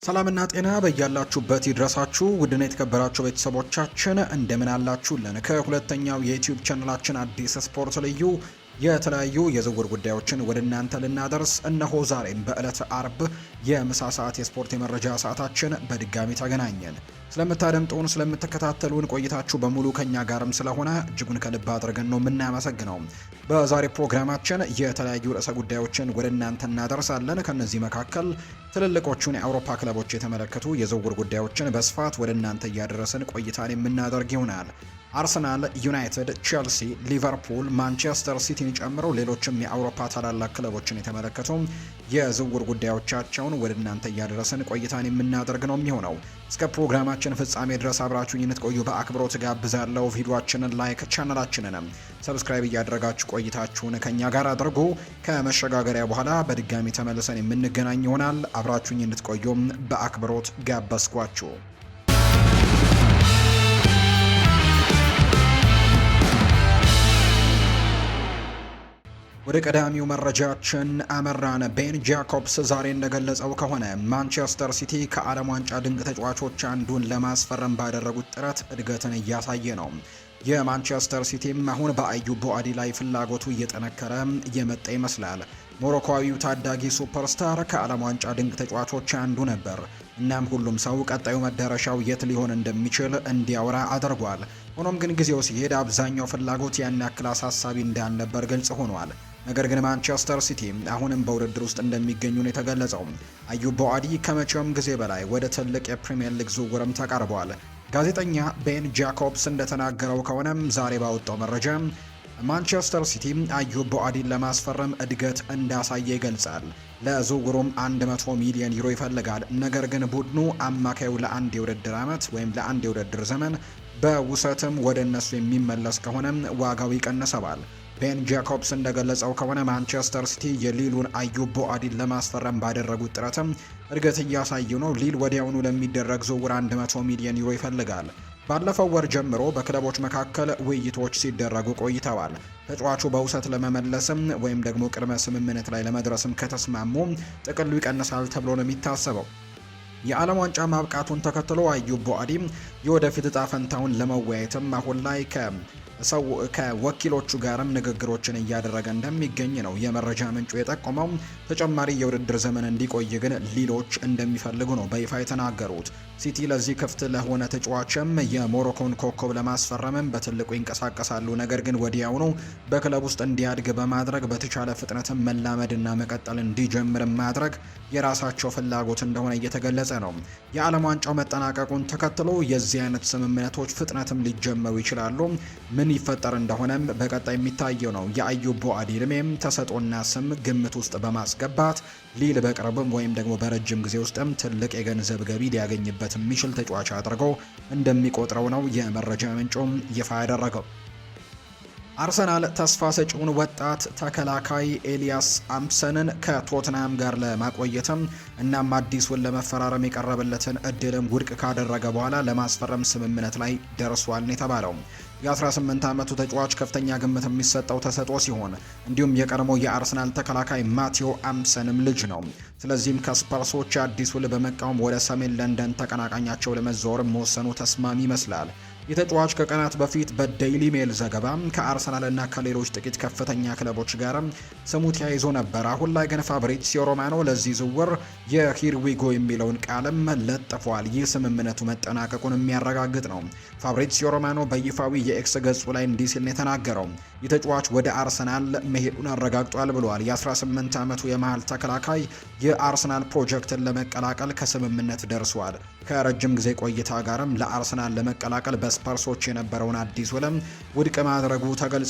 ሰላምና ጤና በያላችሁበት ይድረሳችሁ ውድና የተከበራችሁ ቤተሰቦቻችን እንደምን አላችሁልን? ከሁለተኛው የዩቲዩብ ቻናላችን አዲስ ስፖርት ልዩ የተለያዩ የዝውውር ጉዳዮችን ወደ እናንተ ልናደርስ እነሆ ዛሬም በዕለተ አርብ የምሳ ሰዓት የስፖርት የመረጃ ሰዓታችን በድጋሚ ተገናኘን። ስለምታደምጡን ስለምትከታተሉን ቆይታችሁ በሙሉ ከኛ ጋርም ስለሆነ እጅጉን ከልብ አድርገን ነው የምናመሰግነው። በዛሬ ፕሮግራማችን የተለያዩ ርዕሰ ጉዳዮችን ወደ እናንተ እናደርሳለን። ከነዚህ መካከል ትልልቆቹን የአውሮፓ ክለቦች የተመለከቱ የዝውውር ጉዳዮችን በስፋት ወደ እናንተ እያደረስን ቆይታን የምናደርግ ይሆናል። አርሰናል፣ ዩናይትድ፣ ቼልሲ፣ ሊቨርፑል፣ ማንቸስተር ሲቲን ጨምሮ ሌሎችም የአውሮፓ ታላላቅ ክለቦችን የተመለከቱ የዝውውር ጉዳዮቻቸውን ወደ እናንተ እያደረስን ቆይታን የምናደርግ ነው የሚሆነው። እስከ ፕሮግራማችን ፍጻሜ ድረስ አብራችሁኝ እንድትቆዩ በአክብሮት ጋብዛለሁ። ቪዲዮአችንን ላይክ፣ ቻናላችንንም ሰብስክራይብ እያደረጋችሁ ቆይታችሁን ከኛ ጋር አድርጉ። ከመሸጋገሪያ በኋላ በድጋሚ ተመልሰን የምንገናኝ ይሆናል። አብራችሁኝ እንድትቆዩም በአክብሮት ጋበዝኳችሁ። ወደ ቀዳሚው መረጃችን አመራን። ቤን ጃኮብስ ዛሬ እንደገለጸው ከሆነ ማንቸስተር ሲቲ ከዓለም ዋንጫ ድንቅ ተጫዋቾች አንዱን ለማስፈረም ባደረጉት ጥረት እድገትን እያሳየ ነው። የማንቸስተር ሲቲም አሁን በአዩብ ቦአዲ ላይ ፍላጎቱ እየጠነከረ እየመጣ ይመስላል። ሞሮኮዊው ታዳጊ ሱፐርስታር ከዓለም ዋንጫ ድንቅ ተጫዋቾች አንዱ ነበር። እናም ሁሉም ሰው ቀጣዩ መዳረሻው የት ሊሆን እንደሚችል እንዲያወራ አድርጓል። ሆኖም ግን ጊዜው ሲሄድ አብዛኛው ፍላጎት ያን ያክል አሳሳቢ እንዳልነበር ግልጽ ሆኗል። ነገር ግን ማንቸስተር ሲቲ አሁንም በውድድር ውስጥ እንደሚገኙ ነው የተገለጸው። አዩብ ቦአዲ ከመቼውም ጊዜ በላይ ወደ ትልቅ የፕሪሚየር ሊግ ዝውውርም ተቃርበዋል። ጋዜጠኛ ቤን ጃኮብስ እንደተናገረው ከሆነም ዛሬ ባወጣው መረጃ ማንቸስተር ሲቲ አዩብ ቦአዲን ለማስፈረም እድገት እንዳሳየ ይገልጻል። ለዝውውሩም 100 ሚሊዮን ዩሮ ይፈልጋል። ነገር ግን ቡድኑ አማካዩ ለአንድ የውድድር ዓመት ወይም ለአንድ የውድድር ዘመን በውሰትም ወደ እነሱ የሚመለስ ከሆነ ዋጋው ይቀንሰዋል። ቤን ጃኮብስ እንደገለጸው ከሆነ ማንቸስተር ሲቲ የሊሉን አዩብ ቦአዲን ለማስፈረም ባደረጉት ጥረትም እድገት እያሳዩ ነው። ሊል ወዲያውኑ ለሚደረግ ዝውውር 100 ሚሊዮን ዩሮ ይፈልጋል። ባለፈው ወር ጀምሮ በክለቦች መካከል ውይይቶች ሲደረጉ ቆይተዋል። ተጫዋቹ በውሰት ለመመለስም ወይም ደግሞ ቅድመ ስምምነት ላይ ለመድረስም ከተስማሙ ጥቅሉ ይቀንሳል ተብሎ ነው የሚታሰበው። የዓለም ዋንጫ ማብቃቱን ተከትሎ አዩብ ቦአዲ የወደፊት እጣ ፈንታውን ለመወያየትም አሁን ላይ ከወኪሎቹ ጋርም ንግግሮችን እያደረገ እንደሚገኝ ነው የመረጃ ምንጩ የጠቆመው። ተጨማሪ የውድድር ዘመን እንዲቆይ ግን ሊሎች እንደሚፈልጉ ነው በይፋ የተናገሩት። ሲቲ ለዚህ ክፍት ለሆነ ተጫዋችም የሞሮኮን ኮከብ ለማስፈረምም በትልቁ ይንቀሳቀሳሉ። ነገር ግን ወዲያውኑ በክለብ ውስጥ እንዲያድግ በማድረግ በተቻለ ፍጥነትም መላመድና መቀጠል እንዲጀምር ማድረግ የራሳቸው ፍላጎት እንደሆነ እየተገለጸ ነው። የዓለም ዋንጫው መጠናቀቁን ተከትሎ የዚህ አይነት ስምምነቶች ፍጥነትም ሊጀመሩ ይችላሉ። ምን ይፈጠር እንደሆነም በቀጣይ የሚታየው ነው። የአዩብ ቦአዲ እድሜም ተሰጥኦና ስም ግምት ውስጥ በማስገባት ሊል በቅርብም ወይም ደግሞ በረጅም ጊዜ ውስጥም ትልቅ የገንዘብ ገቢ ሊያገኝበት የሚችል ተጫዋች አድርገው እንደሚቆጥረው ነው የመረጃ ምንጩም ይፋ ያደረገው። አርሰናል ተስፋ ሰጪውን ወጣት ተከላካይ ኤሊያስ አምሰንን ከቶትንሃም ጋር ለማቆየትም እናም አዲሱን ለመፈራረም የቀረበለትን እድልም ውድቅ ካደረገ በኋላ ለማስፈረም ስምምነት ላይ ደርሷል የተባለው የ18 ዓመቱ ተጫዋች ከፍተኛ ግምት የሚሰጠው ተሰጥኦ ሲሆን እንዲሁም የቀድሞ የአርሰናል ተከላካይ ማቴዎ አምሰንም ልጅ ነው። ስለዚህም ከስፐርሶች አዲሱ በመቃወም ወደ ሰሜን ለንደን ተቀናቃኛቸው ለመዛወር መወሰኑ ተስማሚ ይመስላል። የተጫዋች ከቀናት በፊት በዴይሊ ሜል ዘገባ ከአርሰናልና ከሌሎች ጥቂት ከፍተኛ ክለቦች ጋር ስሙ ተያይዞ ነበር። አሁን ላይ ግን ፋብሪዚዮ ሮማኖ ለዚህ ዝውውር የሂርዊጎ የሚለውን ቃልም ለጥፏል። ይህ ስምምነቱ መጠናቀቁን የሚያረጋግጥ ነው። ፋብሪዚዮ ሮማኖ በይፋዊ የኤክስ ገጹ ላይ እንዲህ ሲል የተናገረው የተጫዋች ወደ አርሰናል መሄዱን አረጋግጧል ብለዋል። የ18 ዓመቱ የመሃል ተከላካይ የአርሰናል ፕሮጀክትን ለመቀላቀል ከስምምነት ደርሷል። ከረጅም ጊዜ ቆይታ ጋርም ለአርሰናል ለመቀላቀል በስፐርሶች የነበረውን አዲስ ውልም ውድቅ ማድረጉ ተገልጿል።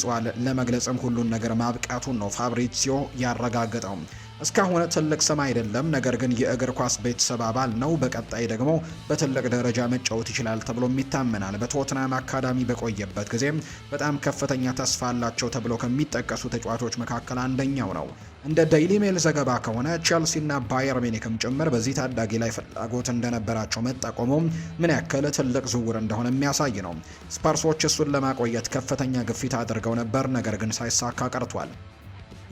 ለመግለጽም ሁሉን ነገር ማብቃቱን ነው ፋብሪዚዮ ያረጋገጠው። እስካሁን ትልቅ ስም አይደለም፣ ነገር ግን የእግር ኳስ ቤተሰብ አባል ነው። በቀጣይ ደግሞ በትልቅ ደረጃ መጫወት ይችላል ተብሎም ይታመናል። በቶትናም አካዳሚ በቆየበት ጊዜ በጣም ከፍተኛ ተስፋ አላቸው ተብሎ ከሚጠቀሱ ተጫዋቾች መካከል አንደኛው ነው። እንደ ዴይሊ ሜል ዘገባ ከሆነ ቼልሲና ባየር ሚኒክም ጭምር በዚህ ታዳጊ ላይ ፍላጎት እንደነበራቸው መጠቆሙ ምን ያክል ትልቅ ዝውውር እንደሆነ የሚያሳይ ነው። ስፐርሶች እሱን ለማቆየት ከፍተኛ ግፊት አድርገው ነበር፣ ነገር ግን ሳይሳካ ቀርቷል።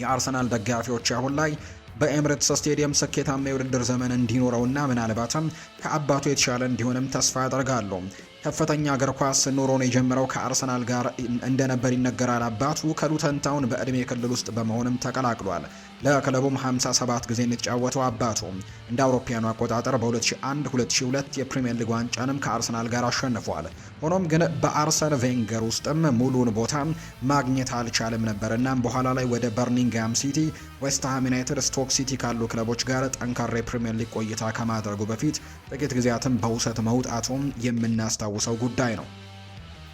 የአርሰናል ደጋፊዎች አሁን ላይ በኤምሬትስ ስቴዲየም ስኬታማ የውድድር ዘመን እንዲኖረውና ምናልባትም ከአባቱ የተሻለ እንዲሆንም ተስፋ ያደርጋሉ። ከፍተኛ እግር ኳስ ኑሮን የጀመረው ከአርሰናል ጋር እንደነበር ይነገራል። አባቱ ከሉተን ታውን በእድሜ ክልል ውስጥ በመሆንም ተቀላቅሏል። ለክለቡም 57 ጊዜ የተጫወተው አባቱ እንደ አውሮፓውያኑ አቆጣጠር በ2001 2002 የፕሪሚየር ሊግ ዋንጫንም ከአርሰናል ጋር አሸንፏል። ሆኖም ግን በአርሰን ቬንገር ውስጥም ሙሉን ቦታ ማግኘት አልቻለም ነበርና በኋላ ላይ ወደ በርሚንግሃም ሲቲ፣ ዌስትሃም ዩናይትድ፣ ስቶክ ሲቲ ካሉ ክለቦች ጋር ጠንካራ የፕሪሚየር ሊግ ቆይታ ከማድረጉ በፊት ጥቂት ጊዜያትም በውሰት መውጣቱም የምናስታውሰው ጉዳይ ነው።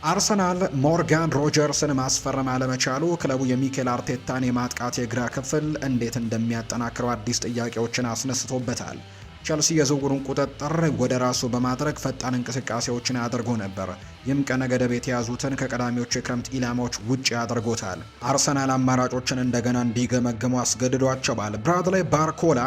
አርሰናል ሞርጋን ሮጀርስን ማስፈረም አለመቻሉ ክለቡ የሚኬል አርቴታን የማጥቃት የግራ ክፍል እንዴት እንደሚያጠናክረው አዲስ ጥያቄዎችን አስነስቶበታል። ቸልሲ የዝውውሩን ቁጥጥር ወደ ራሱ በማድረግ ፈጣን እንቅስቃሴዎችን አድርጎ ነበር። ይህም ቀነ ገደብ የተያዙትን ከቀዳሚዎቹ የክረምት ኢላማዎች ውጪ አድርጎታል። አርሰናል አማራጮችን እንደገና እንዲገመግሙ አስገድዷቸዋል። ብራድሌይ ባርኮላ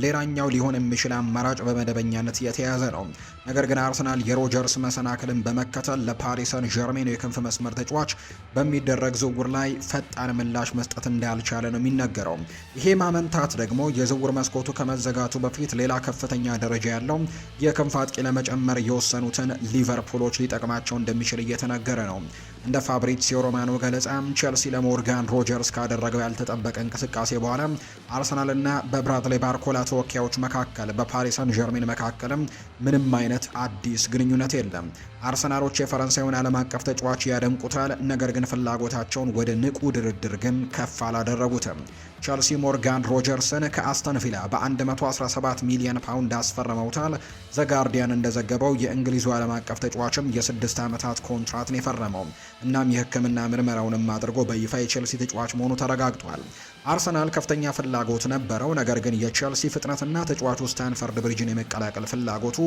ሌላኛው ሊሆን የሚችል አማራጭ በመደበኛነት የተያዘ ነው። ነገር ግን አርሰናል የሮጀርስ መሰናክልን በመከተል ለፓሪስ ሰን ዠርሜን የክንፍ መስመር ተጫዋች በሚደረግ ዝውውር ላይ ፈጣን ምላሽ መስጠት እንዳልቻለ ነው የሚነገረው። ይሄ ማመንታት ደግሞ የዝውውር መስኮቱ ከመዘጋቱ በፊት ሌላ ከፍተኛ ደረጃ ያለው የክንፍ አጥቂ ለመጨመር የወሰኑትን ሊቨርፑሎች ሊጠቅማቸው እንደሚችል እየተነገረ ነው። እንደ ፋብሪዚዮ ሮማኖ ገለጻ ቸልሲ ለሞርጋን ሮጀርስ ካደረገው ያልተጠበቀ እንቅስቃሴ በኋላ አርሰናልና በብራድሌይ ባርኮላ ተወካዮች መካከል በፓሪስ ሰን ዠርሜን መካከልም ምንም አይነት አዲስ ግንኙነት የለም። አርሰናሎች የፈረንሳዩን ዓለም አቀፍ ተጫዋች ያደንቁታል፣ ነገር ግን ፍላጎታቸውን ወደ ንቁ ድርድር ግን ከፍ አላደረጉትም። ቸልሲ ሞርጋን ሮጀርስን ከአስተን ቪላ በ117 ሚሊዮን ፓውንድ አስፈርመውታል። ዘጋርዲያን እንደዘገበው የእንግሊዙ ዓለም አቀፍ ተጫዋችም የ6 ዓመታት ኮንትራትን የፈረመው እናም የሕክምና ምርመራውንም አድርጎ በይፋ የቸልሲ ተጫዋች መሆኑ ተረጋግጧል። አርሰናል ከፍተኛ ፍላጎት ነበረው፣ ነገር ግን የቸልሲ ፍጥነትና ተጫዋቹ ስታንፈርድ ብሪጅን የመቀላቀል ፍላጎቱ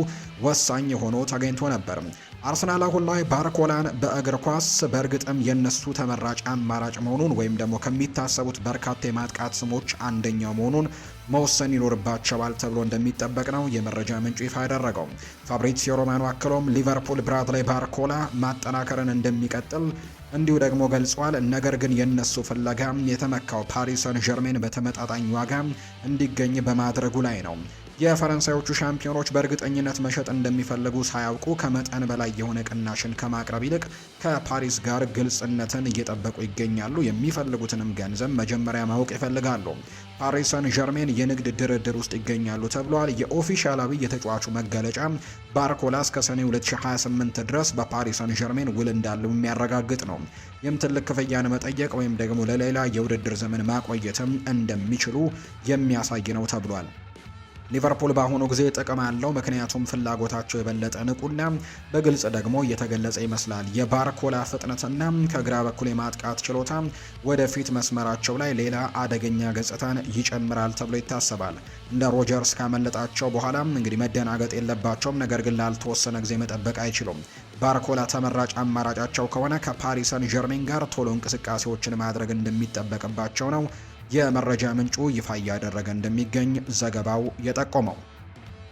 ወሳኝ ሆኖ ተገኝቶ ነበር። አርሰናል አሁን ላይ ባርኮላን በእግር ኳስ በእርግጥም የነሱ ተመራጭ አማራጭ መሆኑን ወይም ደግሞ ከሚታሰቡት በርካታ የማጥቃት ስሞች አንደኛው መሆኑን መወሰን ይኖርባቸዋል ተብሎ እንደሚጠበቅ ነው የመረጃ ምንጩ ይፋ ያደረገው። ፋብሪዚዮ ሮማኖ አክሎም ሊቨርፑል ብራድሌይ ባርኮላ ማጠናከርን እንደሚቀጥል እንዲሁ ደግሞ ገልጿል። ነገር ግን የነሱ ፍለጋ የተመካው ፓሪስ ሰን ዠርሜን በተመጣጣኝ ዋጋ እንዲገኝ በማድረጉ ላይ ነው። የፈረንሳዮቹ ሻምፒዮኖች በእርግጠኝነት መሸጥ እንደሚፈልጉ ሳያውቁ ከመጠን በላይ የሆነ ቅናሽን ከማቅረብ ይልቅ ከፓሪስ ጋር ግልጽነትን እየጠበቁ ይገኛሉ። የሚፈልጉትንም ገንዘብ መጀመሪያ ማወቅ ይፈልጋሉ። ፓሪስ ሰን ዠርሜን የንግድ ድርድር ውስጥ ይገኛሉ ተብሏል። የኦፊሻላዊ የተጫዋቹ መገለጫ ባርኮላ እስከ ሰኔ 2028 ድረስ በፓሪስ ሰን ዠርሜን ውል እንዳለው የሚያረጋግጥ ነው። ይህም ትልቅ ክፍያን መጠየቅ ወይም ደግሞ ለሌላ የውድድር ዘመን ማቆየትም እንደሚችሉ የሚያሳይ ነው ተብሏል። ሊቨርፑል በአሁኑ ጊዜ ጥቅም አለው፣ ምክንያቱም ፍላጎታቸው የበለጠ ንቁና በግልጽ ደግሞ እየተገለጸ ይመስላል። የባርኮላ ፍጥነትና ከግራ በኩል የማጥቃት ችሎታ ወደፊት መስመራቸው ላይ ሌላ አደገኛ ገጽታን ይጨምራል ተብሎ ይታሰባል። እንደ ሮጀርስ ካመለጣቸው በኋላ እንግዲህ መደናገጥ የለባቸውም፣ ነገር ግን ላልተወሰነ ጊዜ መጠበቅ አይችሉም። ባርኮላ ተመራጭ አማራጫቸው ከሆነ ከፓሪስ ሰን ዠርሜን ጋር ቶሎ እንቅስቃሴዎችን ማድረግ እንደሚጠበቅባቸው ነው የመረጃ ምንጩ ይፋ እያደረገ እንደሚገኝ ዘገባው የጠቆመው።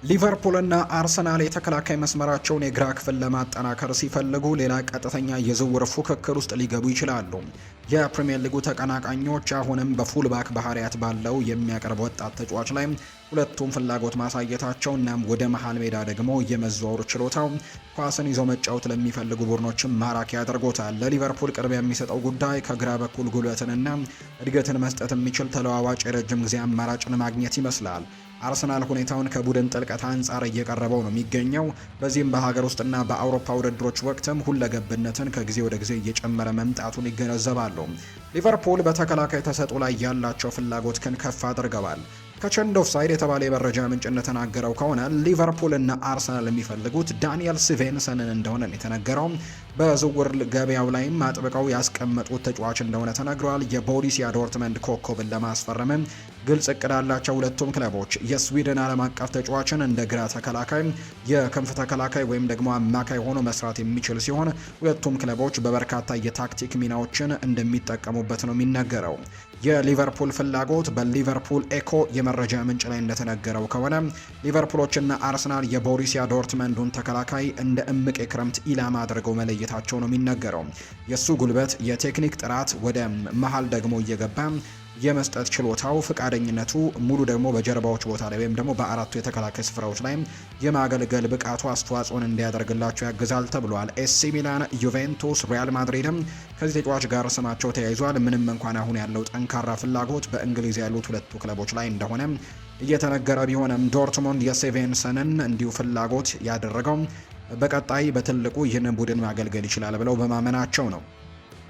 ሊቨርፑልና አርሰናል የተከላካይ መስመራቸውን የግራ ክፍል ለማጠናከር ሲፈልጉ ሌላ ቀጥተኛ የዝውውር ፉክክር ውስጥ ሊገቡ ይችላሉ። የፕሪሚየር ሊጉ ተቀናቃኞች አሁንም በፉልባክ ባህሪያት ባለው የሚያቀርብ ወጣት ተጫዋች ላይ ሁለቱም ፍላጎት ማሳየታቸው እናም ወደ መሃል ሜዳ ደግሞ የመዘዋወር ችሎታው ኳስን ይዞ መጫወት ለሚፈልጉ ቡድኖችም ማራኪ ያደርጎታል። ለሊቨርፑል ቅርብ የሚሰጠው ጉዳይ ከግራ በኩል ጉልበትንና እድገትን መስጠት የሚችል ተለዋዋጭ የረጅም ጊዜ አማራጭን ማግኘት ይመስላል። አርሰናል ሁኔታውን ከቡድን ጥልቀት አንጻር እየቀረበው ነው የሚገኘው። በዚህም በሀገር ውስጥና በአውሮፓ ውድድሮች ወቅትም ሁለገብነትን ከጊዜ ወደ ጊዜ እየጨመረ መምጣቱን ይገነዘባሉ። ሊቨርፑል በተከላካይ ተሰጥኦ ላይ ያላቸው ፍላጎት ግን ከፍ አድርገዋል። ከቸንድ ኦፍ ሳይድ የተባለ የመረጃ ምንጭ እንደተናገረው ከሆነ ሊቨርፑል እና አርሰናል የሚፈልጉት ዳንኤል ስቬንሰንን እንደሆነ የተነገረው። በዝውውር ገበያው ላይም አጥብቀው ያስቀመጡት ተጫዋች እንደሆነ ተነግሯል። የቦሩሲያ ዶርትመንድ ኮከብን ለማስፈረም ግልጽ እቅድ አላቸው ሁለቱም ክለቦች። የስዊድን ዓለም አቀፍ ተጫዋችን እንደ ግራ ተከላካይ፣ የክንፍ ተከላካይ ወይም ደግሞ አማካይ ሆኖ መስራት የሚችል ሲሆን ሁለቱም ክለቦች በበርካታ የታክቲክ ሚናዎችን እንደሚጠቀሙበት ነው የሚነገረው። የሊቨርፑል ፍላጎት በሊቨርፑል ኤኮ የመረጃ ምንጭ ላይ እንደተነገረው ከሆነ ሊቨርፑሎችና አርሰናል የቦሩሲያ ዶርትመንዱን ተከላካይ እንደ እምቅ የክረምት ኢላማ አድርገው መለየታቸው ነው የሚነገረው። የሱ ጉልበት፣ የቴክኒክ ጥራት ወደ መሃል ደግሞ እየገባ የመስጠት ችሎታው፣ ፍቃደኝነቱ ሙሉ ደግሞ በጀርባዎች ቦታ ላይ ወይም ደግሞ በአራቱ የተከላካይ ስፍራዎች ላይ የማገልገል ብቃቱ አስተዋጽኦን እንዲያደርግላቸው ያግዛል ተብሏል። ኤሲ ሚላን፣ ዩቬንቱስ፣ ሪያል ማድሪድም ከዚህ ተጫዋች ጋር ስማቸው ተያይዟል። ምንም እንኳን አሁን ያለው ጠንካራ ፍላጎት በእንግሊዝ ያሉት ሁለቱ ክለቦች ላይ እንደሆነ እየተነገረ ቢሆንም ዶርትሙንድ የሴቬንሰንን እንዲሁ ፍላጎት ያደረገው በቀጣይ በትልቁ ይህንን ቡድን ማገልገል ይችላል ብለው በማመናቸው ነው።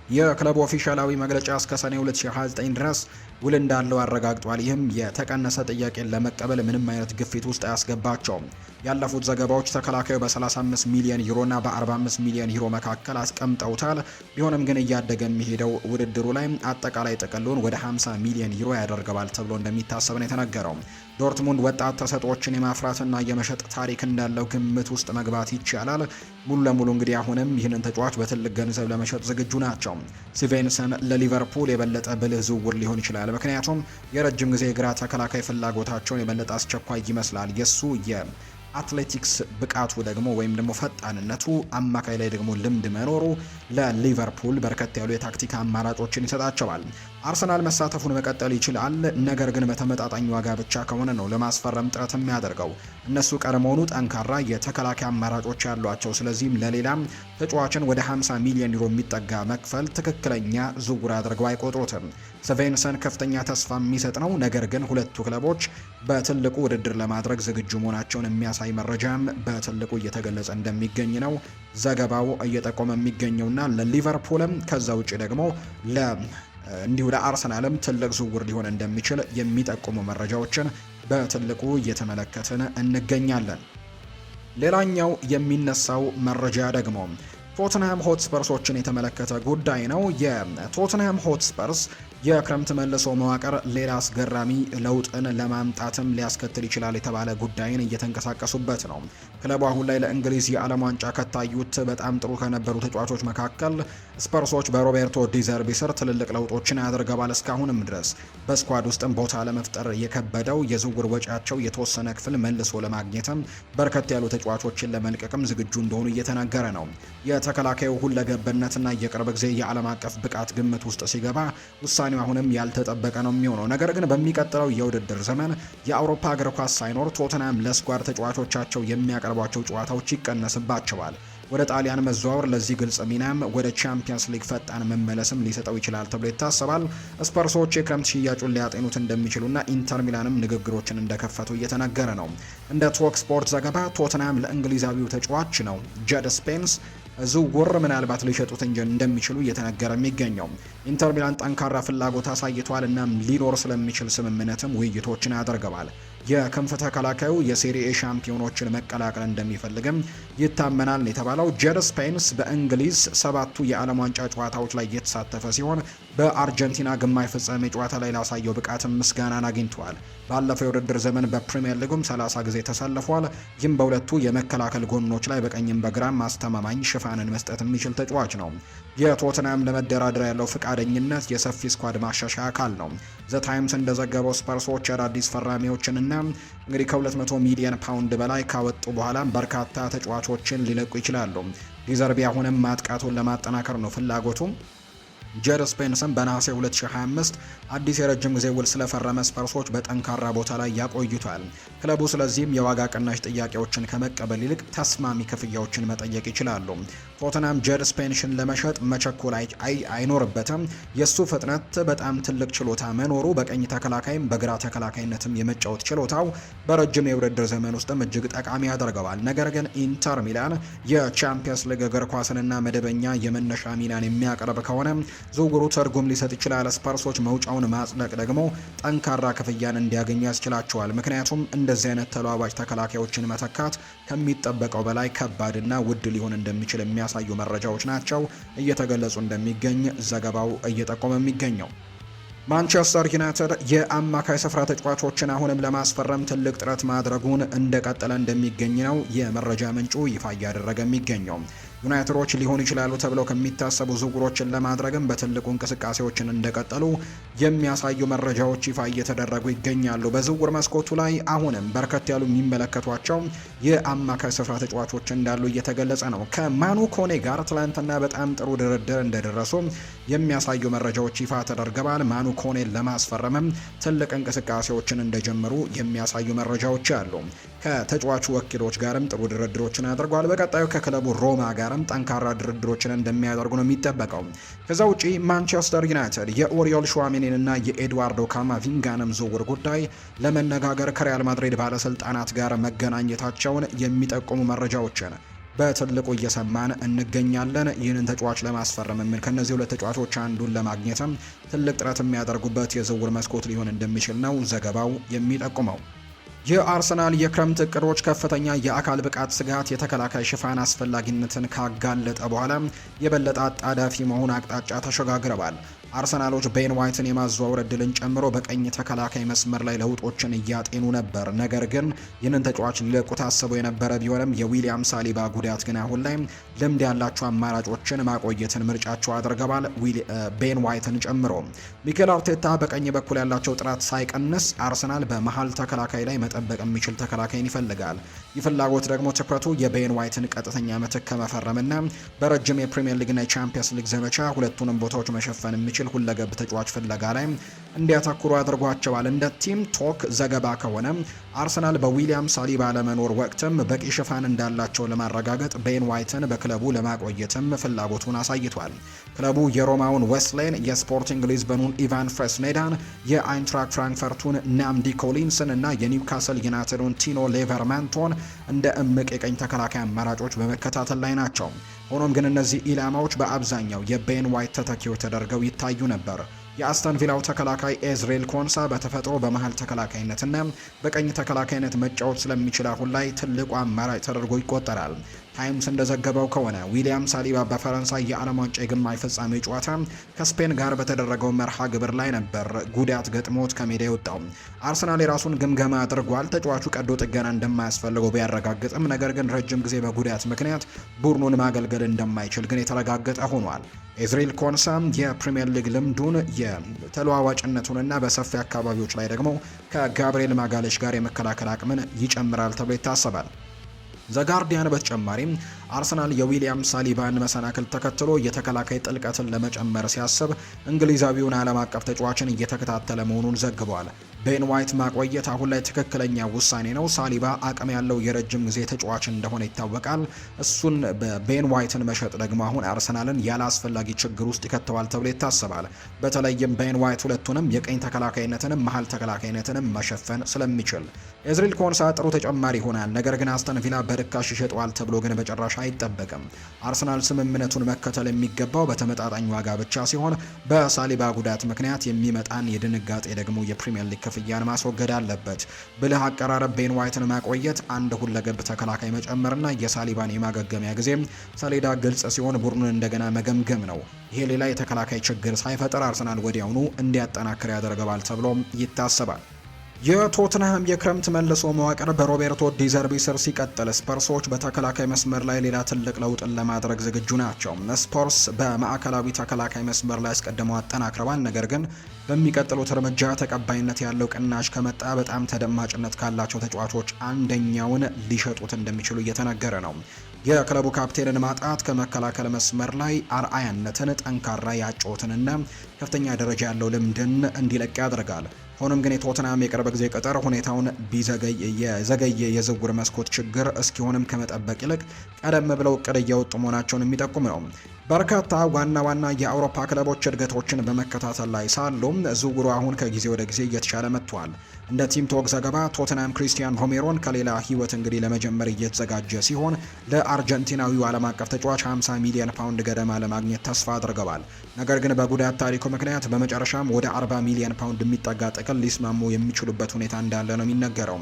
የክለቡ ኦፊሻላዊ መግለጫ እስከ ሰኔ 2029 ድረስ ውል እንዳለው አረጋግጧል። ይህም የተቀነሰ ጥያቄን ለመቀበል ምንም አይነት ግፊት ውስጥ አያስገባቸውም። ያለፉት ዘገባዎች ተከላካዩ በ35 ሚሊዮን ዩሮ እና በ45 ሚሊዮን ዩሮ መካከል አስቀምጠውታል። ቢሆንም ግን እያደገ የሚሄደው ውድድሩ ላይ አጠቃላይ ጥቅሉን ወደ 50 ሚሊዮን ዩሮ ያደርገዋል ተብሎ እንደሚታሰብ ነው የተነገረው። ዶርትሙንድ ወጣት ተሰጥኦችን የማፍራትና የመሸጥ ታሪክ እንዳለው ግምት ውስጥ መግባት ይቻላል። ሙሉ ለሙሉ እንግዲህ አሁንም ይህንን ተጫዋች በትልቅ ገንዘብ ለመሸጥ ዝግጁ ናቸው። ስቬንሰን ለሊቨርፑል የበለጠ ብልህ ዝውውር ሊሆን ይችላል። ምክንያቱም የረጅም ጊዜ የግራ ተከላካይ ፍላጎታቸውን የበለጠ አስቸኳይ ይመስላል። የሱ የአትሌቲክስ ብቃቱ ደግሞ ወይም ደግሞ ፈጣንነቱ፣ አማካይ ላይ ደግሞ ልምድ መኖሩ ለሊቨርፑል በርከት ያሉ የታክቲክ አማራጮችን ይሰጣቸዋል። አርሰናል መሳተፉን መቀጠል ይችላል። ነገር ግን በተመጣጣኝ ዋጋ ብቻ ከሆነ ነው ለማስፈረም ጥረት የሚያደርገው። እነሱ ቀድሞውኑ ጠንካራ የተከላካይ አማራጮች ያሏቸው። ስለዚህም ለሌላም ተጫዋችን ወደ 50 ሚሊዮን ዩሮ የሚጠጋ መክፈል ትክክለኛ ዝውውር አድርገው አይቆጥሩትም። ስቬንሰን ከፍተኛ ተስፋ የሚሰጥ ነው። ነገር ግን ሁለቱ ክለቦች በትልቁ ውድድር ለማድረግ ዝግጁ መሆናቸውን የሚያሳይ መረጃም በትልቁ እየተገለጸ እንደሚገኝ ነው ዘገባው እየጠቆመ የሚገኘውና ለሊቨርፑልም ከዛ ውጭ ደግሞ እንዲሁ ለአርሰናልም ትልቅ ዝውውር ሊሆን እንደሚችል የሚጠቁሙ መረጃዎችን በትልቁ እየተመለከትን እንገኛለን። ሌላኛው የሚነሳው መረጃ ደግሞ ቶተንሃም ሆትስፐርሶችን የተመለከተ ጉዳይ ነው። የቶተንሃም ሆትስፐርስ የክረምት መልሶ መዋቅር ሌላ አስገራሚ ለውጥን ለማምጣትም ሊያስከትል ይችላል የተባለ ጉዳይን እየተንቀሳቀሱበት ነው። ክለቡ አሁን ላይ ለእንግሊዝ የዓለም ዋንጫ ከታዩት በጣም ጥሩ ከነበሩ ተጫዋቾች መካከል ስፐርሶች በሮቤርቶ ዲዘርቢ ስር ትልልቅ ለውጦችን ያደርገዋል። እስካሁንም ድረስ በስኳድ ውስጥም ቦታ ለመፍጠር የከበደው የዝውውር ወጪያቸው የተወሰነ ክፍል መልሶ ለማግኘትም በርከት ያሉ ተጫዋቾችን ለመልቀቅም ዝግጁ እንደሆኑ እየተነገረ ነው። የተከላካዩ ሁለገብነትና የቅርብ ጊዜ የዓለም አቀፍ ብቃት ግምት ውስጥ ሲገባ ውሳኔው አሁንም ያልተጠበቀ ነው የሚሆነው። ነገር ግን በሚቀጥለው የውድድር ዘመን የአውሮፓ እግር ኳስ ሳይኖር ቶተንሃም ለስኳድ ተጫዋቾቻቸው የሚያቀርቧቸው ጨዋታዎች ይቀነስባቸዋል። ወደ ጣሊያን መዘዋወር ለዚህ ግልጽ ሚናም ወደ ቻምፒየንስ ሊግ ፈጣን መመለስም ሊሰጠው ይችላል ተብሎ ይታሰባል። ስፐርሶች የክረምት ሽያጩን ሊያጤኑት እንደሚችሉና ኢንተር ሚላንም ንግግሮችን እንደከፈቱ እየተነገረ ነው። እንደ ቶክ ስፖርት ዘገባ ቶተንሃም ለእንግሊዛዊው ተጫዋች ነው ጀድ ስፔንስ ዝውውር ምናልባት ሊሸጡት እንጂ እንደሚችሉ እየተነገረ የሚገኘው። ኢንተር ሚላን ጠንካራ ፍላጎት አሳይቷል። እናም ሊኖር ስለሚችል ስምምነትም ውይይቶችን ያደርገዋል። የክንፍ ተከላካዩ የሴሪኤ ሻምፒዮኖችን መቀላቀል እንደሚፈልግም ይታመናል የተባለው ጀድ ስፔንስ በእንግሊዝ 7ቱ የዓለም ዋንጫ ጨዋታዎች ላይ የተሳተፈ ሲሆን በአርጀንቲና ግማሽ ፍጻሜ ጨዋታ ላይ ላሳየው ብቃትም ምስጋናን አግኝተዋል። ባለፈው የውድድር ዘመን በፕሪሚየር ሊጉም 30 ጊዜ ተሰልፏል። ይህም በሁለቱ የመከላከል ጎኖች ላይ በቀኝም በግራም አስተማማኝ ሽፋንን መስጠት የሚችል ተጫዋች ነው። የቶተንሃም ለመደራደር ያለው ፍቃደኝነት የሰፊ ስኳድ ማሻሻያ አካል ነው። ዘ ታይምስ እንደዘገበው ስፐርሶች አዳዲስ ፈራሚዎችንና እንግዲህ ከ200 ሚሊዮን ፓውንድ በላይ ካወጡ በኋላ በርካታ ተጫዋቾችን ሊለቁ ይችላሉ። ዲዘርቢ አሁንም ማጥቃቱን ለማጠናከር ነው ፍላጎቱ። ጀድ ስፔንስን በነሐሴ 2025 አዲስ የረጅም ጊዜ ውል ስለፈረመ ስፐርሶች በጠንካራ ቦታ ላይ ያቆዩታል። ክለቡ ስለዚህም የዋጋ ቅናሽ ጥያቄዎችን ከመቀበል ይልቅ ተስማሚ ክፍያዎችን መጠየቅ ይችላሉ። ቶተንሃም ጀድ ስፔንስን ለመሸጥ መቸኮል አይኖርበትም። የሱ ፍጥነት በጣም ትልቅ ችሎታ መኖሩ በቀኝ ተከላካይም በግራ ተከላካይነትም የመጫወት ችሎታው በረጅም የውድድር ዘመን ውስጥም እጅግ ጠቃሚ ያደርገዋል። ነገር ግን ኢንተር ሚላን የቻምፒየንስ ሊግ እግር ኳስንና መደበኛ የመነሻ ሚናን የሚያቀርብ ከሆነ ዝውውሩ ትርጉም ሊሰጥ ይችላል። ስፐርሶች መውጫውን ማጽደቅ ደግሞ ጠንካራ ክፍያን እንዲያገኙ ያስችላቸዋል። ምክንያቱም እንደዚህ አይነት ተለዋዋጭ ተከላካዮችን መተካት ከሚጠበቀው በላይ ከባድና ውድ ሊሆን እንደሚችል የሚያሳዩ መረጃዎች ናቸው እየተገለጹ እንደሚገኝ ዘገባው እየጠቆመ የሚገኘው። ማንቸስተር ዩናይትድ የአማካይ ስፍራ ተጫዋቾችን አሁንም ለማስፈረም ትልቅ ጥረት ማድረጉን እንደቀጠለ እንደሚገኝ ነው የመረጃ ምንጩ ይፋ እያደረገ የሚገኘው። ዩናይትዶች ሊሆኑ ይችላሉ ተብለው ከሚታሰቡ ዝውውሮችን ለማድረግም በትልቁ እንቅስቃሴዎችን እንደቀጠሉ የሚያሳዩ መረጃዎች ይፋ እየተደረጉ ይገኛሉ። በዝውውር መስኮቱ ላይ አሁንም በርከት ያሉ የሚመለከቷቸው የአማካይ ስፍራ ተጫዋቾች እንዳሉ እየተገለጸ ነው። ከማኑ ኮኔ ጋር ትላንትና በጣም ጥሩ ድርድር እንደደረሱ የሚያሳዩ መረጃዎች ይፋ ተደርገዋል። ማኑ ኮኔን ለማስፈረምም ትልቅ እንቅስቃሴዎችን እንደጀመሩ የሚያሳዩ መረጃዎች አሉ። ከተጫዋቹ ወኪሎች ጋርም ጥሩ ድርድሮችን አድርጓል። በቀጣዩ ከክለቡ ሮማ ጋርም ጠንካራ ድርድሮችን እንደሚያደርጉ ነው የሚጠበቀው። ከዛ ውጪ ማንቸስተር ዩናይትድ የኦሪዮል ሹዋሜኒን እና የኤድዋርዶ ካማቪንጋንም ዝውውር ጉዳይ ለመነጋገር ከሪያል ማድሪድ ባለስልጣናት ጋር መገናኘታቸውን የሚጠቁሙ መረጃዎችን በትልቁ እየሰማን እንገኛለን። ይህንን ተጫዋች ለማስፈረም የሚል ከነዚህ ሁለት ተጫዋቾች አንዱን ለማግኘትም ትልቅ ጥረት የሚያደርጉበት የዝውውር መስኮት ሊሆን እንደሚችል ነው ዘገባው የሚጠቁመው። የአርሰናል የክረምት እቅዶች ከፍተኛ የአካል ብቃት ስጋት የተከላካይ ሽፋን አስፈላጊነትን ካጋለጠ በኋላ የበለጠ አጣዳፊ መሆን አቅጣጫ ተሸጋግረዋል። አርሰናሎች ቤን ዋይትን የማዘዋወር እድልን ጨምሮ በቀኝ ተከላካይ መስመር ላይ ለውጦችን እያጤኑ ነበር። ነገር ግን ይህንን ተጫዋች ሊለቁ ታስበው የነበረ ቢሆንም የዊሊያም ሳሊባ ጉዳት ግን አሁን ላይ ልምድ ያላቸው አማራጮችን ማቆየትን ምርጫቸው አድርገዋል። ቤን ዋይትን ጨምሮ ሚኬል አርቴታ በቀኝ በኩል ያላቸው ጥራት ሳይቀንስ አርሰናል በመሀል ተከላካይ ላይ መጠበቅ የሚችል ተከላካይን ይፈልጋል። ይህ ፍላጎት ደግሞ ትኩረቱ የቤን ዋይትን ቀጥተኛ ምትክ ከመፈረምና በረጅም የፕሪሚየር ሊግና የቻምፒየንስ ሊግ ዘመቻ ሁለቱንም ቦታዎች መሸፈን የሚችል ሁለገብ ተጫዋች ፍለጋ ላይ እንዲያተኩሩ አድርጓቸዋል። እንደ ቲም ቶክ ዘገባ ከሆነ አርሰናል በዊሊያም ሳሊባ ለመኖር ወቅትም በቂ ሽፋን እንዳላቸው ለማረጋገጥ ቤን ዋይትን በክለቡ ለማቆየትም ፍላጎቱን አሳይቷል። ክለቡ የሮማውን ዌስሌን፣ የስፖርቲንግ ሊዝበኑን ኢቫን ፍሬስኔዳን፣ የአይንትራክ ፍራንክፈርቱን ናምዲ ኮሊንስን እና የኒውካስል ዩናይትዱን ቲኖ ሌቨርማንቶን እንደ እምቅ የቀኝ ተከላካይ አማራጮች በመከታተል ላይ ናቸው። ሆኖም ግን እነዚህ ኢላማዎች በአብዛኛው የቤን ዋይት ተተኪዎች ተደርገው ይታዩ ነበር። የአስተን ቪላው ተከላካይ ኤዝሬል ኮንሳ በተፈጥሮ በመሃል ተከላካይነትና በቀኝ ተከላካይነት መጫወት ስለሚችል አሁን ላይ ትልቁ አማራጭ ተደርጎ ይቆጠራል። ታይምስ እንደዘገበው ከሆነ ዊሊያም ሳሊባ በፈረንሳይ የዓለም ዋንጫ የግማሽ ፍጻሜ ጨዋታ ከስፔን ጋር በተደረገው መርሃ ግብር ላይ ነበር ጉዳት ገጥሞት ከሜዳ የወጣው። አርሰናል የራሱን ግምገማ አድርጓል። ተጫዋቹ ቀዶ ጥገና እንደማያስፈልገው ቢያረጋግጥም ነገር ግን ረጅም ጊዜ በጉዳት ምክንያት ቡድኑን ማገልገል እንደማይችል ግን የተረጋገጠ ሆኗል። ኤዝሬል ኮንሳ የፕሪሚየር ሊግ ልምዱን የተለዋዋጭነቱንና በሰፊ አካባቢዎች ላይ ደግሞ ከጋብሪኤል ማጋሌሽ ጋር የመከላከል አቅምን ይጨምራል ተብሎ ይታሰባል። ዘጋርዲያን በተጨማሪም አርሰናል የዊሊያም ሳሊባን መሰናክል ተከትሎ የተከላካይ ጥልቀትን ለመጨመር ሲያስብ እንግሊዛዊውን ዓለም አቀፍ ተጫዋችን እየተከታተለ መሆኑን ዘግቧል። ቤን ዋይት ማቆየት አሁን ላይ ትክክለኛ ውሳኔ ነው። ሳሊባ አቅም ያለው የረጅም ጊዜ ተጫዋች እንደሆነ ይታወቃል። እሱን በቤን ዋይትን መሸጥ ደግሞ አሁን አርሰናልን ያለ አስፈላጊ ችግር ውስጥ ይከተዋል ተብሎ ይታሰባል። በተለይም ቤን ዋይት ሁለቱንም የቀኝ ተከላካይነትንም መሀል ተከላካይነትንም መሸፈን ስለሚችል ኤዝሪል ኮንሳ ጥሩ ተጨማሪ ይሆናል። ነገር ግን አስተን ቪላ በርካሽ ይሸጠዋል ተብሎ ግን በጭራሽ አይጠበቅም። አርሰናል ስምምነቱን መከተል የሚገባው በተመጣጣኝ ዋጋ ብቻ ሲሆን በሳሊባ ጉዳት ምክንያት የሚመጣን የድንጋጤ ደግሞ የፕሪሚየር ሊግ ክፍያን ማስወገድ አለበት። ብልህ አቀራረብ ቤን ዋይትን ማቆየት፣ አንድ ሁለገብ ተከላካይ መጨመርና የሳሊባን የማገገሚያ ጊዜ ሰሌዳ ግልጽ ሲሆን ቡድኑን እንደገና መገምገም ነው። ይሄ ሌላ የተከላካይ ችግር ሳይፈጠር አርሰናል ወዲያውኑ እንዲያጠናክር ያደርገዋል ተብሎም ይታሰባል። የቶትንሃም የክረምት መልሶ መዋቅር በሮቤርቶ ዲዘርቢ ስር ሲቀጥል ስፐርሶች በተከላካይ መስመር ላይ ሌላ ትልቅ ለውጥን ለማድረግ ዝግጁ ናቸው። ስፐርስ በማዕከላዊ ተከላካይ መስመር ላይ አስቀድመው አጠናክረዋል። ነገር ግን በሚቀጥሉት እርምጃ ተቀባይነት ያለው ቅናሽ ከመጣ በጣም ተደማጭነት ካላቸው ተጫዋቾች አንደኛውን ሊሸጡት እንደሚችሉ እየተነገረ ነው። የክለቡ ካፕቴንን ማጣት ከመከላከል መስመር ላይ አርአያነትን፣ ጠንካራ ያጮትንና ከፍተኛ ደረጃ ያለው ልምድን እንዲለቅ ያደርጋል። ሆኖም ግን የቶትናም የቅርብ ጊዜ ቅጥር ሁኔታውን የዘገየ የዝውውር መስኮት ችግር እስኪሆንም ከመጠበቅ ይልቅ ቀደም ብለው እቅድ እያወጡ መሆናቸውን የሚጠቁም ነው። በርካታ ዋና ዋና የአውሮፓ ክለቦች እድገቶችን በመከታተል ላይ ሳሉም ዝውውሩ አሁን ከጊዜ ወደ ጊዜ እየተሻለ መጥቷል። እንደ ቲም ቶክ ዘገባ ቶትናም ክሪስቲያን ሮሜሮን ከሌላ ህይወት እንግዲህ ለመጀመር እየተዘጋጀ ሲሆን ለአርጀንቲናዊው ዓለም አቀፍ ተጫዋች 50 ሚሊዮን ፓውንድ ገደማ ለማግኘት ተስፋ አድርገዋል። ነገር ግን በጉዳት ታሪኩ ምክንያት በመጨረሻም ወደ 40 ሚሊዮን ፓውንድ የሚጠጋ ጥቅል ሊስማሙ የሚችሉበት ሁኔታ እንዳለ ነው የሚነገረው።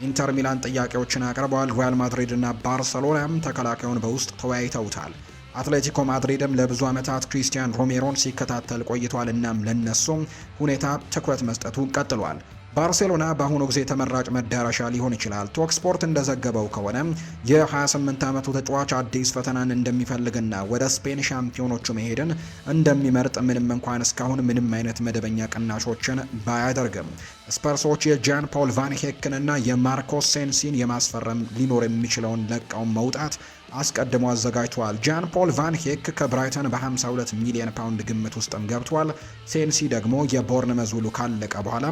ኢንተር ሚላን ጥያቄዎችን አቅርበዋል። ሪያል ማድሪድ እና ባርሰሎናም ተከላካዩን በውስጥ ተወያይተውታል። አትሌቲኮ ማድሪድም ለብዙ ዓመታት ክሪስቲያን ሮሜሮን ሲከታተል ቆይቷል። እናም ለነሱም ሁኔታ ትኩረት መስጠቱ ቀጥሏል። ባርሴሎና በአሁኑ ጊዜ ተመራጭ መዳረሻ ሊሆን ይችላል። ቶክ ስፖርት እንደዘገበው ከሆነ የ28 ዓመቱ ተጫዋች አዲስ ፈተናን እንደሚፈልግና ወደ ስፔን ሻምፒዮኖቹ መሄድን እንደሚመርጥ ምንም እንኳን እስካሁን ምንም አይነት መደበኛ ቅናሾችን ባያደርግም ስፐርሶች የጃን ፖል ቫን ሄክንና የማርኮስ ሴንሲን የማስፈረም ሊኖር የሚችለውን ለቀው መውጣት አስቀድሞ አዘጋጅተዋል። ጃን ፖል ቫን ሄክ ከብራይተን በ52 ሚሊዮን ፓውንድ ግምት ውስጥም ገብቷል። ሴንሲ ደግሞ የቦርንመዝ ውሉ ካለቀ በኋላ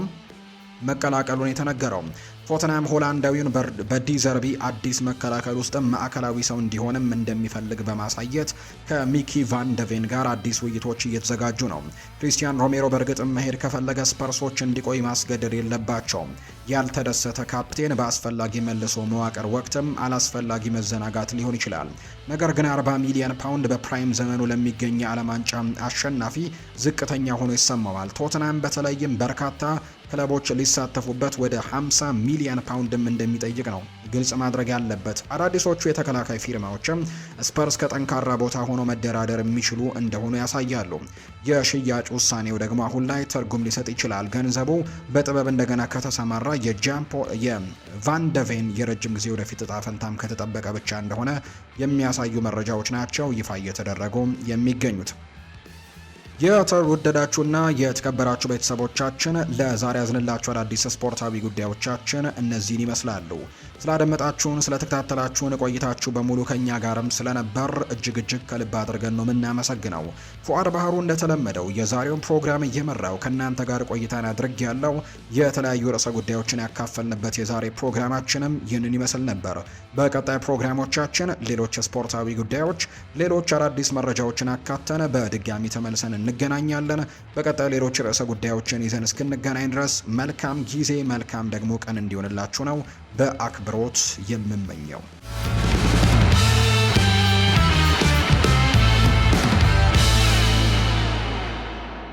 መቀላቀሉን የተነገረው ቶተንሃም ሆላንዳዊውን በዲዘርቢ አዲስ መከላከል ውስጥ ማዕከላዊ ሰው እንዲሆንም እንደሚፈልግ በማሳየት ከሚኪ ቫን ደቬን ጋር አዲስ ውይይቶች እየተዘጋጁ ነው። ክሪስቲያን ሮሜሮ በእርግጥም መሄድ ከፈለገ ስፐርሶች እንዲቆይ ማስገደድ የለባቸውም። ያልተደሰተ ካፕቴን በአስፈላጊ መልሶ መዋቅር ወቅትም አላስፈላጊ መዘናጋት ሊሆን ይችላል። ነገር ግን 40 ሚሊዮን ፓውንድ በፕራይም ዘመኑ ለሚገኝ የዓለም ዋንጫ አሸናፊ ዝቅተኛ ሆኖ ይሰማዋል። ቶተንሃም በተለይም በርካታ ክለቦች ሊሳተፉበት ወደ 50 ሚሊዮን ፓውንድም እንደሚጠይቅ ነው ግልጽ ማድረግ ያለበት። አዳዲሶቹ የተከላካይ ፊርማዎችም ስፐርስ ከጠንካራ ቦታ ሆኖ መደራደር የሚችሉ እንደሆኑ ያሳያሉ። የሽያጭ ውሳኔው ደግሞ አሁን ላይ ትርጉም ሊሰጥ ይችላል። ገንዘቡ በጥበብ እንደገና ከተሰማራ የቫን ደቬን የረጅም ጊዜ ወደፊት እጣ ፈንታም ከተጠበቀ ብቻ እንደሆነ የሚያሳዩ መረጃዎች ናቸው ይፋ እየተደረጉ የሚገኙት። የተወደዳችሁና የተከበራችሁ ቤተሰቦቻችን ለዛሬ ያዝንላችሁ አዳዲስ ስፖርታዊ ጉዳዮቻችን እነዚህን ይመስላሉ። ስላደመጣችሁን፣ ስለተከታተላችሁን ቆይታችሁ በሙሉ ከኛ ጋርም ስለነበር እጅግ ከልብ አድርገን ነው የምናመሰግነው። ፉአድ ባህሩ እንደተለመደው የዛሬውን ፕሮግራም እየመራው ከእናንተ ጋር ቆይታን አድርግ ያለው የተለያዩ ርዕሰ ጉዳዮችን ያካፈልንበት የዛሬ ፕሮግራማችንም ይህንን ይመስል ነበር። በቀጣይ ፕሮግራሞቻችን ሌሎች ስፖርታዊ ጉዳዮች፣ ሌሎች አዳዲስ መረጃዎችን አካተን በድጋሚ ተመልሰን እንገናኛለን። በቀጣይ ሌሎች ርዕሰ ጉዳዮችን ይዘን እስክንገናኝ ድረስ መልካም ጊዜ፣ መልካም ደግሞ ቀን እንዲሆንላችሁ ነው በአክብሮት የምመኘው።